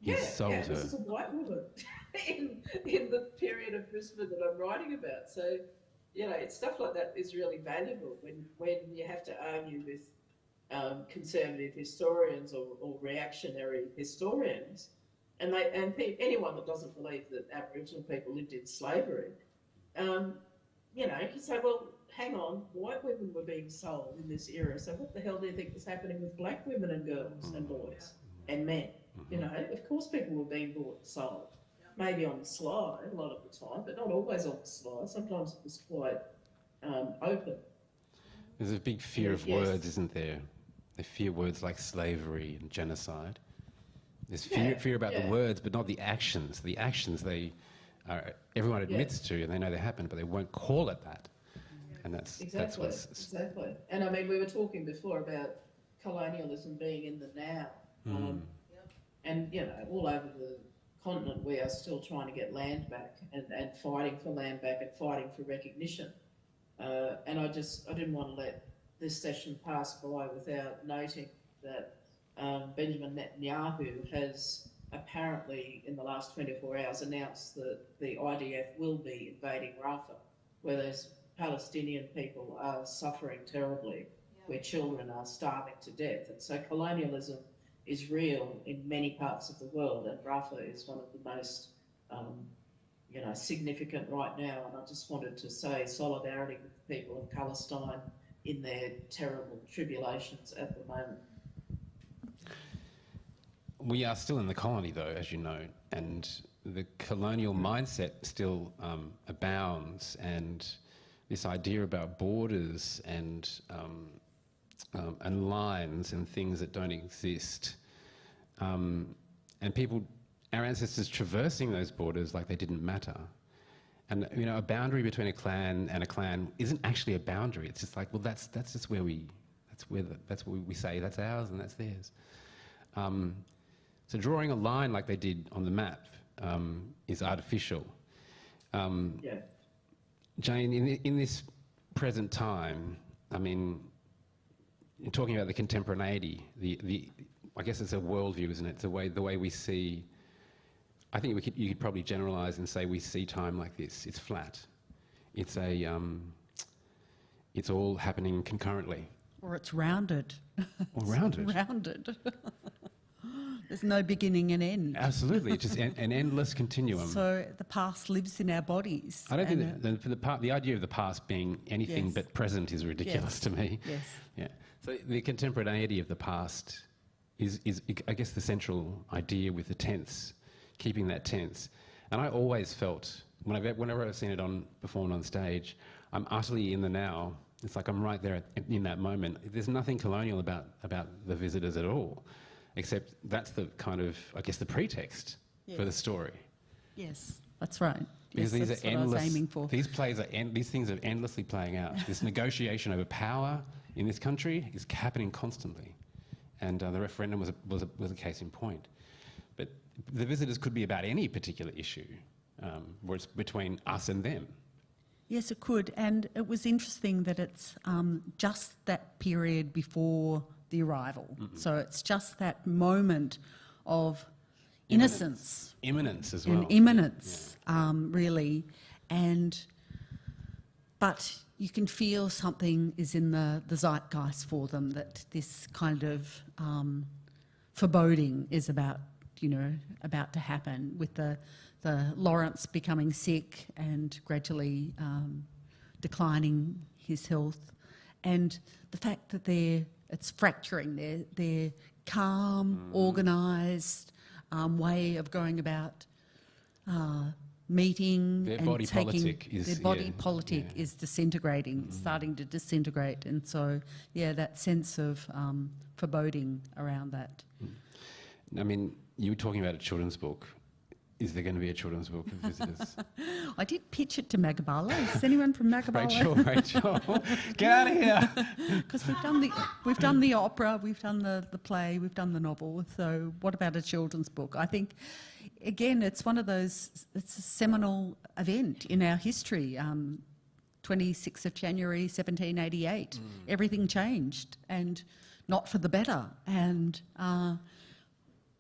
He sold her. This is a white woman in the period of Brisbane that I'm writing about. So, it's stuff like that is really valuable when you have to argue with conservative historians or reactionary historians, and anyone that doesn't believe that Aboriginal people lived in slavery, you can say, well, hang on, white women were being sold in this era, so what the hell do you think was happening with black women and girls and boys and men? You know, of course people were being bought and sold. Maybe on the sly a lot of the time, but not always on the sly. Sometimes it was quite open. There's a big fear of words, isn't there? They fear words like slavery and genocide. There's fear about the words, but not the actions. The actions everyone admits to, and they know they happen, but they won't call it that. And that's exactly. And I mean, we were talking before about colonialism being in the now, and you know, all over the continent, we are still trying to get land back and fighting for land back and fighting for recognition. And I didn't want to let this session pass by without noting that Benjamin Netanyahu has apparently in the last 24 hours announced that the IDF will be invading Rafah, where those Palestinian people are suffering terribly, where children are starving to death. And so colonialism is real in many parts of the world, and Rafah is one of the most significant right now. And I just wanted to say solidarity with the people of Palestine in their terrible tribulations at the moment. We are still in the colony, though, as you know, and the colonial mindset still abounds, and this idea about borders and lines and things that don't exist, and people, our ancestors traversing those borders like they didn't matter. And you know, a boundary between a clan and a clan isn't actually a boundary. It's just like, well, that's just where we say that's ours and that's theirs. So drawing a line like they did on the map is artificial. Jane, in this present time, I mean, you're talking about the contemporaneity, I guess it's a worldview, isn't it? It's the way we see. I think you could probably generalise and say we see time like this. It's flat. It's it's all happening concurrently. Or it's rounded. Or rounded. Rounded. There's no beginning and end. Absolutely, it's just an endless continuum. So the past lives in our bodies. I don't think the idea of the past being anything but present is ridiculous to me. Yes. Yeah. So the contemporaneity of the past is I guess the central idea with the tense, keeping that tense. And I always felt whenever I've seen it performed on stage, I'm utterly in the now. It's like I'm right there in that moment. There's nothing colonial about the visitors at all. Except that's the kind of, I guess, the pretext for the story. Yes, that's right. Because yes, these that's are what endless. I was aiming for. These things are endlessly playing out. This negotiation over power in this country is happening constantly, and the referendum was a case in point. But the visitors could be about any particular issue, where it's between us and them. Yes, it could, and it was interesting that it's just that period before the arrival. Mm-hmm. So it's just that moment of innocence. Imminence as well. And imminence, really. But you can feel something is in the zeitgeist for them, that this kind of foreboding is about to happen, with the Lawrence becoming sick and gradually declining his health. And the fact that it's fracturing. Their calm, organised way of going about meeting their and body taking politic is, their body politic is disintegrating, starting to disintegrate, and so that sense of foreboding around that. I mean, you were talking about a children's book. Is there going to be a children's book of visitors? I did pitch it to Magabala. Is anyone from Magabala? Rachel, get out of here! Because we've done the opera, we've done the play, we've done the novel. So what about a children's book? I think, again, it's one of those. It's a seminal event in our history. 26th of January, 1788. Everything changed, and not for the better. And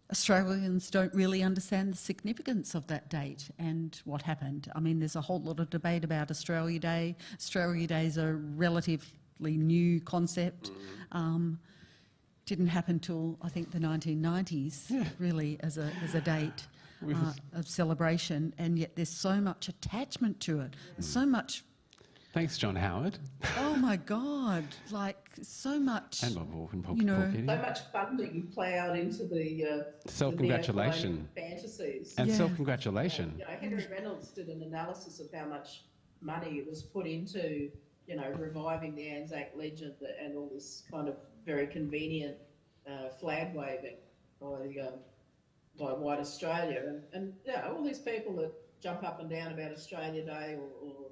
Australians don't really understand the significance of that date and what happened. I mean, there's a whole lot of debate about Australia Day. Australia Day is a relatively new concept. Didn't happen till, I think, the 1990s, really, as a date of celebration, and yet there's so much attachment to it. There's so much Thanks, John Howard. Oh my God, like so much. And Bob Wolf and Paul, You know, Paul Keating. So much funding plowed into the Self-congratulation. the fantasies. And Yeah. self-congratulation. You know, Henry Reynolds did an analysis of how much money was put into, you know, reviving the Anzac legend and all this kind of very convenient flag waving by White Australia. And yeah, all these people that jump up and down about Australia Day or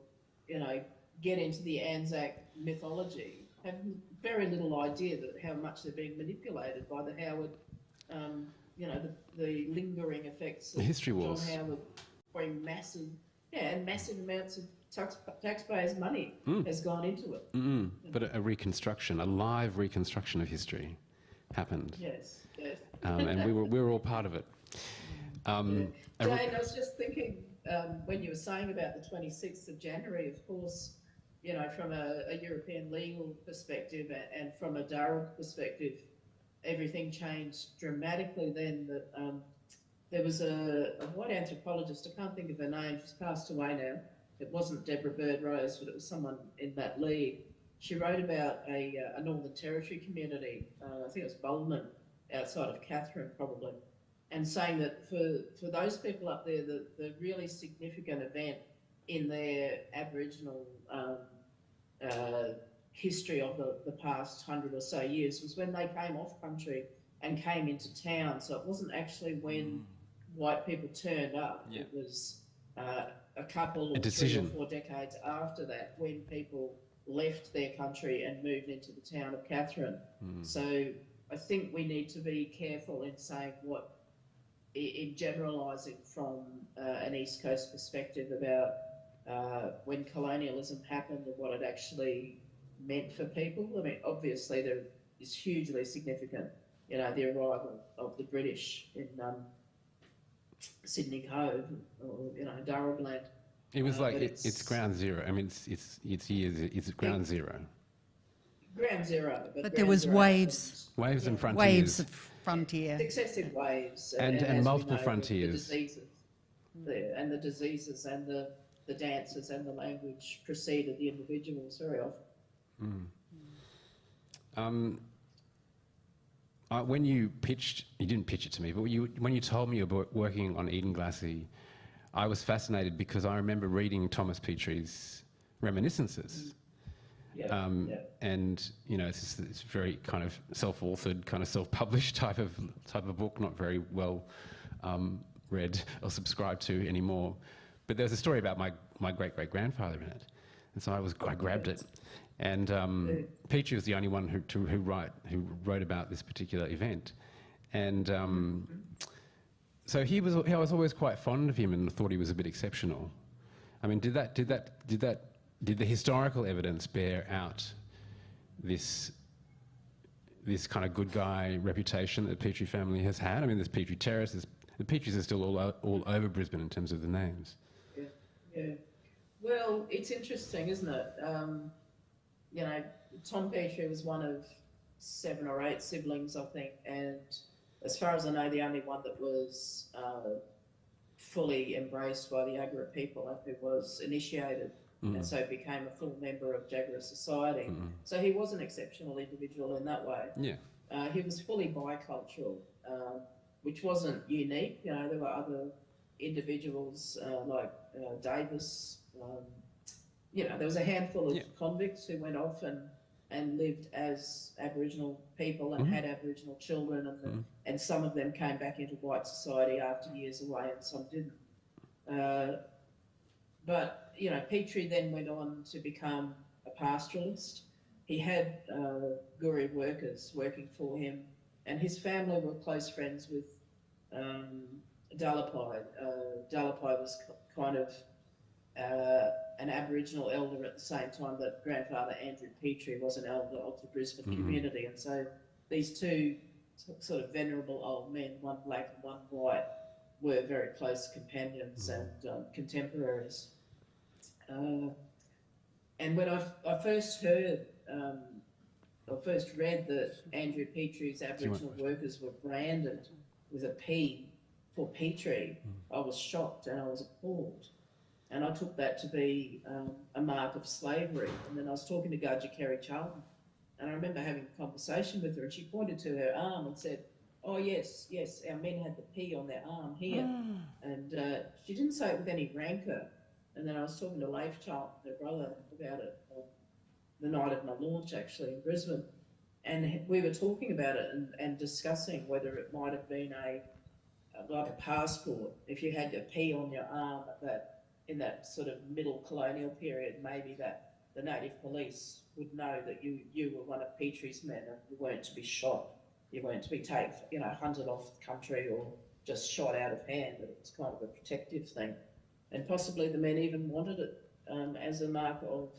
you know, get into the Anzac mythology have very little idea that how much they're being manipulated by the Howard, you know, the lingering effects of The history wars. John Howard pouring massive amounts of taxpayers' money has gone into it. But a reconstruction, a live reconstruction of history happened. Yes, yes. And we were all part of it. Jane, I was just thinking when you were saying about the 26th of January, of course, you know, from a European legal perspective and from a Darug perspective, everything changed dramatically then. That there was a white anthropologist, I can't think of her name, she's passed away now. It wasn't Deborah Bird Rose, but it was someone in that league. She wrote about a Northern Territory community, I think it was Boldman, outside of Katherine probably, and saying that for those people up there, the really significant event in their Aboriginal history of the past 100 or so years was when they came off country and came into town. So it wasn't actually when white people turned up. Yeah. It was a couple or decision. 3 or 4 decades after that when people left their country and moved into the town of Katherine. So I think we need to be careful in saying in generalising from an East Coast perspective about when colonialism happened and what it actually meant for people. I mean, obviously there is hugely significant, you know, the arrival of the British in Sydney Cove or, you know, Darugland. It was like it's ground zero. I mean, it's ground zero. Ground zero. but ground there was zero waves. Waves and frontiers. Waves of frontier. Successive waves. And as we multiple know, frontiers. The diseases and the dances and the language preceded the individuals very often. When you didn't pitch it to me, but when you told me you were working on Eden Glassy, I was fascinated because I remember reading Thomas Petrie's Reminiscences. And you know, it's very kind of self-authored, kind of self-published type of book, not very well read or subscribed to anymore. But there's a story about my great-great-grandfather in it, and so I grabbed it. And Petrie was the only one who wrote about this particular event, and so I was always quite fond of him and thought he was a bit exceptional. I mean, did the historical evidence bear out this kind of good guy reputation that the Petrie family has had? I mean, there's Petrie Terrace, the Petries are still all over Brisbane in terms of the names. Yeah. Well, it's interesting, isn't it? You know, Tom Petrie was one of 7 or 8 siblings, I think, and as far as I know, the only one that was fully embraced by the Jagera people, who was initiated and so became a full member of Jagera society. So he was an exceptional individual in that way. Yeah. He was fully bicultural, which wasn't unique. You know, there were other individuals like Davis. You know, there was a handful of convicts who went off and lived as Aboriginal people and had Aboriginal children, and some of them came back into white society after years away and some didn't. But, you know, Petrie then went on to become a pastoralist. He had Guru workers working for him, and his family were close friends with Dalapai. Dalapai was kind of an Aboriginal elder at the same time that grandfather Andrew Petrie was an elder of the Brisbane community. And so these two sort of venerable old men, one black and one white, were very close companions and contemporaries. And when I first heard or first read that Andrew Petrie's Aboriginal workers were branded with a P for Petrie, I was shocked and I was appalled. And I took that to be a mark of slavery. And then I was talking to Gudger Kerry Charlton, and I remember having a conversation with her, and she pointed to her arm and said, "Oh, yes, yes, our men had the P on their arm here." And she didn't say it with any rancour. And then I was talking to Leif Charlton, her brother, about it the night of my launch, actually, in Brisbane. And we were talking about it and discussing whether it might have been like a passport. If you had your P on your arm in that sort of middle colonial period, maybe that the native police would know that you were one of Petrie's men and you weren't to be shot. You weren't to be hunted off the country or just shot out of hand, that it was kind of a protective thing. And possibly the men even wanted it as a mark of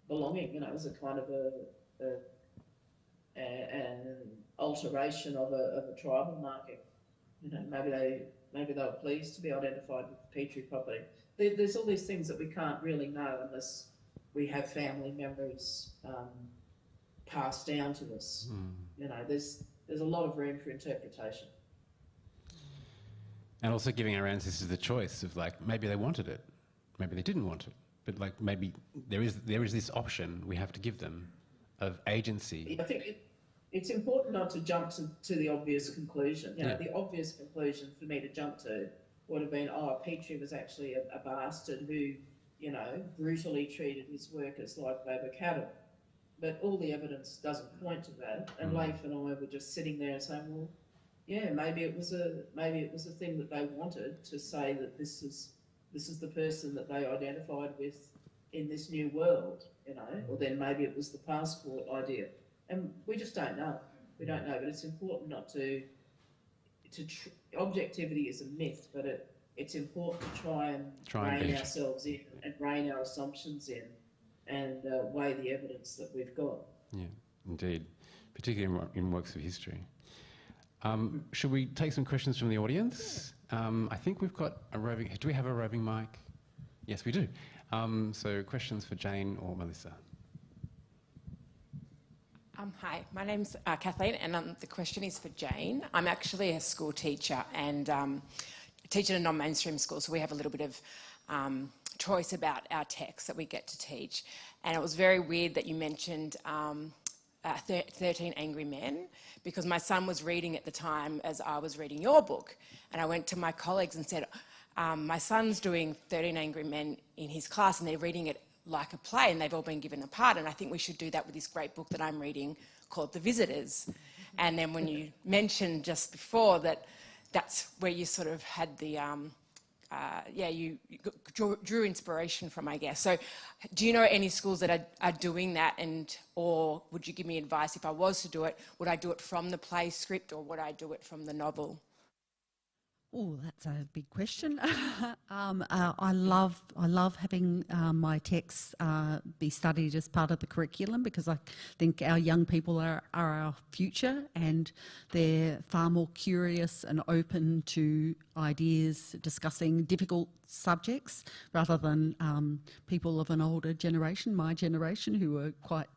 belonging, as a kind of an alteration of a tribal marking. Maybe they were pleased to be identified with the Petrie property. There's all these things that we can't really know unless we have family memories passed down to us. There's a lot of room for interpretation. And also giving our ancestors the choice of, like, maybe they wanted it, maybe they didn't want it, but, like, maybe there is this option we have to give them of agency. I think it's important not to jump to the obvious conclusion. The obvious conclusion for me to jump to would have been, Petrie was actually a bastard who, brutally treated his workers like they were cattle. But all the evidence doesn't point to that. And Leif and I were just sitting there saying, well, yeah, maybe it was a thing that they wanted to say that this is the person that they identified with in this new world, or then maybe it was the passport idea. And we just don't know. We don't know, but it's important not to objectivity is a myth, but it's important to try and rein ourselves in and rein our assumptions in and weigh the evidence that we've got. Yeah, indeed, particularly in works of history. Should we take some questions from the audience? I think we've got a roving... Do we have a roving mic? Yes, we do. So questions for Jane or Melissa? Hi, my name's Kathleen, and the question is for Jane. I'm actually a school teacher and teach at a non-mainstream school, so we have a little bit of choice about our texts that we get to teach. And it was very weird that you mentioned 13 Angry Men, because my son was reading at the time as I was reading your book. And I went to my colleagues and said, my son's doing 13 Angry Men in his class and they're reading it like a play and they've all been given a part, and I think we should do that with this great book that I'm reading called The Visitors. And then when you mentioned just before that's where you sort of had the, you drew inspiration from, I guess. So do you know any schools that are doing that, or would you give me advice if I was to do it? Would I do it from the play script or would I do it from the novel? Oh, that's a big question. I love having my texts be studied as part of the curriculum, because I think our young people are our future and they're far more curious and open to ideas, discussing difficult subjects, rather than people of an older generation, my generation, who are quite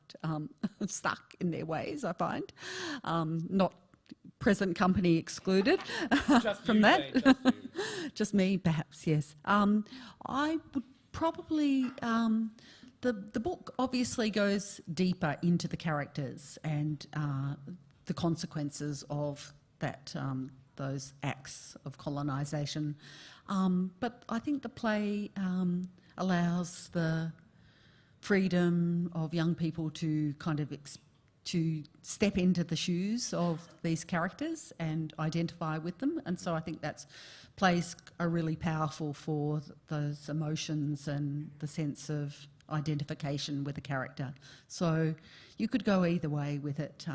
stuck in their ways, I find. Not present company excluded from that. Just you. Just me, perhaps, yes. I would probably... The book obviously goes deeper into the characters and the consequences of that, those acts of colonisation. But I think the play allows the freedom of young people to kind of to step into the shoes of these characters and identify with them. And so I think plays are really powerful for those emotions and the sense of identification with a character. So you could go either way with it.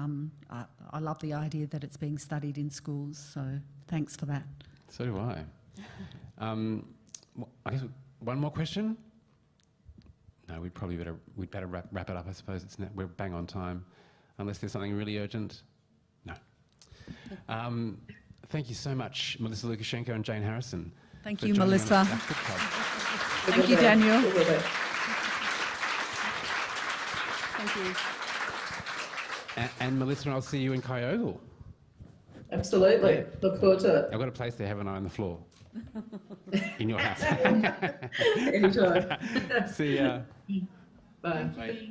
I love the idea that it's being studied in schools, so thanks for that. So do I. I guess one more question? No, we'd better wrap it up, I suppose. We're bang on time. Unless there's something really urgent? No. Thank you so much, Melissa Lukashenko and Jane Harrison. Thank you, Melissa. Thank you, Daniel. Thank you. And Melissa, I'll see you in Kyogle. Absolutely. Yeah. Look forward to it. I've got a place there, haven't I, on the floor? In your house. Anytime. See ya. Bye. Bye.